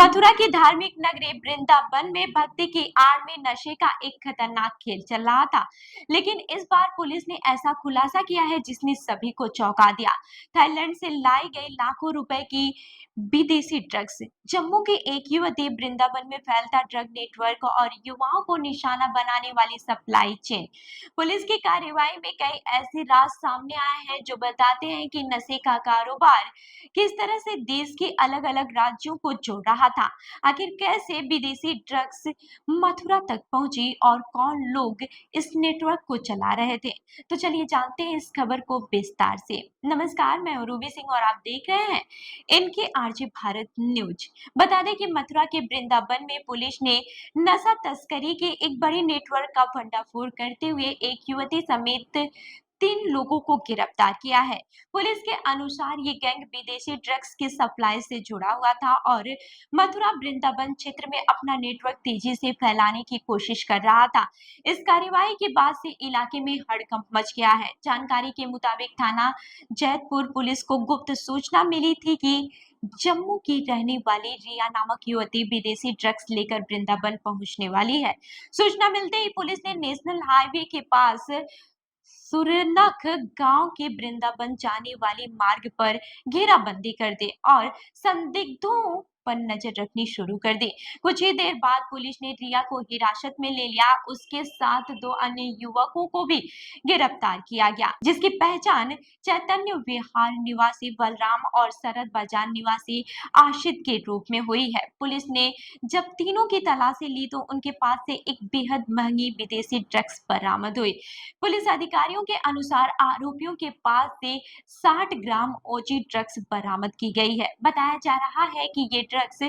मथुरा की धार्मिक नगरी वृंदावन में भक्ति की आड़ में नशे का एक खतरनाक खेल चल रहा था। लेकिन इस बार पुलिस ने ऐसा खुलासा किया है जिसने सभी को चौंका दिया। थाईलैंड से लाई गई लाखों रुपए की विदेशी ड्रग्स। जम्मू की एक युवती वृंदावन में फैलता ड्रग नेटवर्क और युवाओं को निशाना बनाने वाली सप्लाई चेन। पुलिस की कार्रवाई में कई ऐसे राज सामने आए हैं जो बताते हैं कि नशे का कारोबार किस तरह से देश के अलग अलग राज्यों को जोड़ रहा था। आखिर कैसे विदेशी ड्रग्स मथुरा तक पहुंची और कौन लोग इस नेटवर्क को चला रहे थे, तो चलिए जानते हैं इस खबर को विस्तार से। नमस्कार, मैं हूं रूबी सिंह और आप देख रहे हैं इनके आरजे भारत न्यूज। बता दें कि मथुरा के वृंदावन में पुलिस ने नशा तस्करी के एक बड़े नेटवर्क का भंडाफोड़ करते हुए एक युवती समेत 3 लोगों को गिरफ्तार किया है। पुलिस के अनुसार ये गैंग विदेशी ड्रग्स की सप्लाई से जुड़ा हुआ था और मथुरा वृंदावन क्षेत्र में अपना नेटवर्क तेजी से फैलाने की कोशिश कर रहा था। इस कार्रवाई के बाद से इलाके में हड़कंप मच गया है। जानकारी के मुताबिक थाना जैतपुर पुलिस को गुप्त सूचना मिली थी कि जम्मू की रहने वाली रिया नामक युवती विदेशी ड्रग्स लेकर वृंदावन पहुंचने वाली है। सूचना मिलते ही पुलिस ने नेशनल हाईवे के पास सुरनख गांव के वृंदावन जाने वाले मार्ग पर घेराबंदी कर दी और संदिग्धों पर नजर रखनी शुरू कर दी। कुछ ही देर बाद पुलिस ने रिया को हिरासत में ले लिया। उसके साथ 2 अन्य युवकों को भी गिरफ्तार किया गया, जिसकी पहचान चैतन्य विहार निवासी बलराम और सरद बाजार निवासी आशित के रूप में हुई है। पुलिस ने जब तीनों की तलाशी ली तो उनके पास से एक बेहद महंगी विदेशी ड्रग्स बरामद हुई। पुलिस अधिकारियों के अनुसार आरोपियों के पास से 60 ग्राम ओजी ड्रग्स बरामद की गई है। बताया जा रहा है कि ये ड्रग्स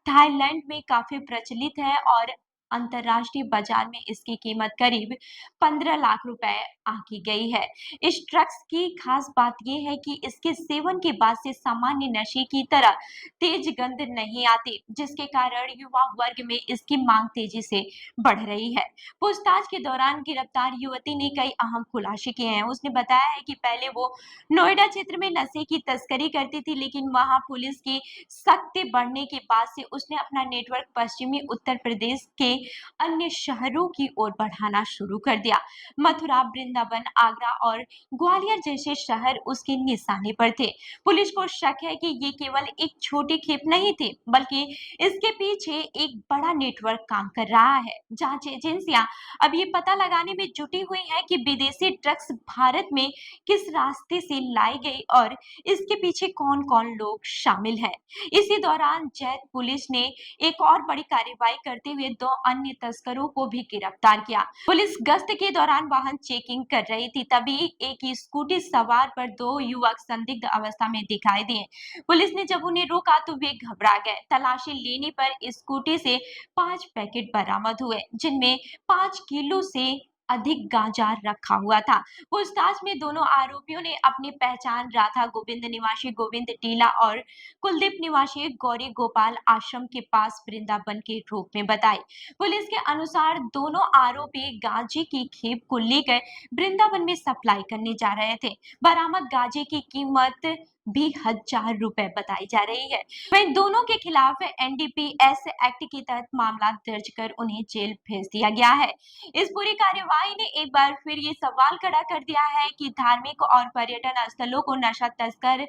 थाईलैंड में काफी प्रचलित है और अंतर्राष्ट्रीय बाजार में इसकी कीमत करीब 15 लाख रुपए आंकी गई है। इस ड्रग्स की खास बात यह है कि इसके सेवन के बाद से सामान्य नशे की तरह तेज गंध नहीं आती, जिसके कारण युवा वर्ग में इसकी मांग तेजी से बढ़ रही है। पूछताछ के दौरान गिरफ्तार युवती ने कई अहम खुलासे किए हैं। उसने बताया है कि पहले वो नोएडा क्षेत्र में नशे की तस्करी करती थी, लेकिन वहां पुलिस की सख्ती बढ़ने के बाद से उसने अपना नेटवर्क पश्चिमी उत्तर प्रदेश के अन्य शहरों की ओर बढ़ाना शुरू कर दिया। मथुरा, वृंदावन, आगरा और ग्वालियर जैसे शहर उसके निशाने पर थे। पुलिस को शक है कि ये केवल एक छोटी खेप नहीं थी, बल्कि इसके पीछे एक बड़ा नेटवर्क काम कर रहा है। जांच एजेंसियां अब ये पता लगाने में जुटी हुई है कि विदेशी ड्रग्स भारत में किस रास्ते से लाई गई और इसके पीछे कौन-कौन लोग शामिल हैं। इसी दौरान जैत पुलिस ने एक और बड़ी कार्रवाई करते हुए 2 अन्य तस्करों को भी गिरफ्तार किया। पुलिस गश्त के दौरान वाहन चेकिंग कर रही थी, तभी एक स्कूटी सवार पर 2 युवक संदिग्ध अवस्था में दिखाई दिए। पुलिस ने जब उन्हें रोका तो वे घबरा गए। तलाशी लेने पर स्कूटी से 5 पैकेट बरामद हुए, जिनमें 5 किलो से अधिक गांजा रखा हुआ था। पूछताछ में दोनों आरोपियों ने अपनी पहचान राधा गोविंद निवासी गोविंद टीला और कुलदीप निवासी गौरी गोपाल आश्रम के पास वृंदावन के रूप में बताई। पुलिस के अनुसार दोनों आरोपी गांजे की खेप को लेकर वृंदावन में सप्लाई करने जा रहे थे। बरामद गांजे की कीमत भी 1000 रुपए बताई जा रही है। वहीं दोनों के खिलाफ एनडीपीएस एक्ट के तहत मामला दर्ज कर उन्हें जेल भेज दिया गया है। इस पूरी कार्यवाही ने एक बार फिर ये सवाल खड़ा कर दिया है कि धार्मिक और पर्यटन स्थलों को नशा तस्कर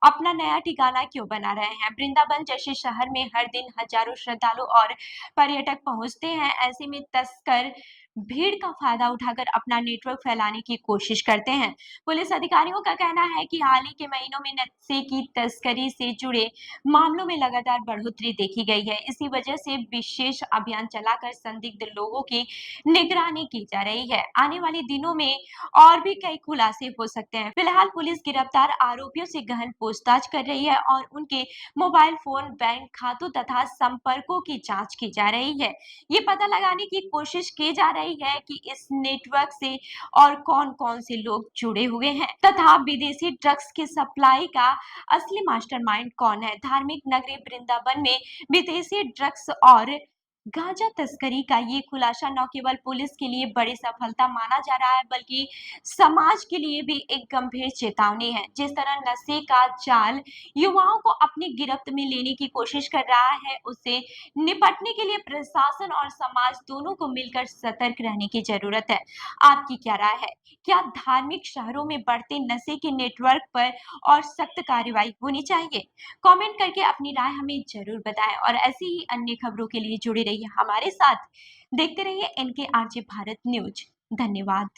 अपना नया ठिकाना क्यों बना रहे हैं। वृंदावन जैसे शहर में हर दिन हजारों श्रद्धालु और पर्यटक पहुंचते हैं। ऐसे में तस्कर भीड़ का फायदा उठाकर अपना नेटवर्क फैलाने की कोशिश करते हैं। पुलिस अधिकारियों का कहना है कि हाल ही के महीनों में नशे की तस्करी से जुड़े मामलों में लगातार बढ़ोतरी देखी गई है। इसी वजह से विशेष अभियान चलाकर संदिग्ध लोगों की निगरानी की जा रही है। आने वाले दिनों में और भी कई खुलासे हो सकते हैं। फिलहाल पुलिस गिरफ्तार आरोपियों से गहन पूछताछ कर रही है और उनके मोबाइल फोन, बैंक खातों तथा संपर्कों की जांच की जा रही है। ये पता लगाने की कोशिश की जा रही है कि इस नेटवर्क से और कौन-कौन से लोग जुड़े हुए हैं तथा विदेशी ड्रग्स की सप्लाई का असली मास्टरमाइंड कौन है। धार्मिक नगरी वृंदावन में विदेशी ड्रग्स और गांजा तस्करी का ये खुलासा न केवल पुलिस के लिए बड़ी सफलता माना जा रहा है बल्कि समाज के लिए भी एक गंभीर चेतावनी है। जिस तरह नशे का जाल युवाओं को अपनी गिरफ्त में लेने की कोशिश कर रहा है, उससे निपटने के लिए प्रशासन और समाज दोनों को मिलकर सतर्क रहने की जरूरत है। आपकी क्या राय है? क्या धार्मिक शहरों में बढ़ते नशे के नेटवर्क पर और सख्त कार्रवाई होनी चाहिए? कमेंट करके अपनी राय हमें जरूर बताएं और ऐसी ही अन्य खबरों के लिए जुड़े रहिए हमारे साथ। देखते रहिए एनके आरजे भारत न्यूज। धन्यवाद।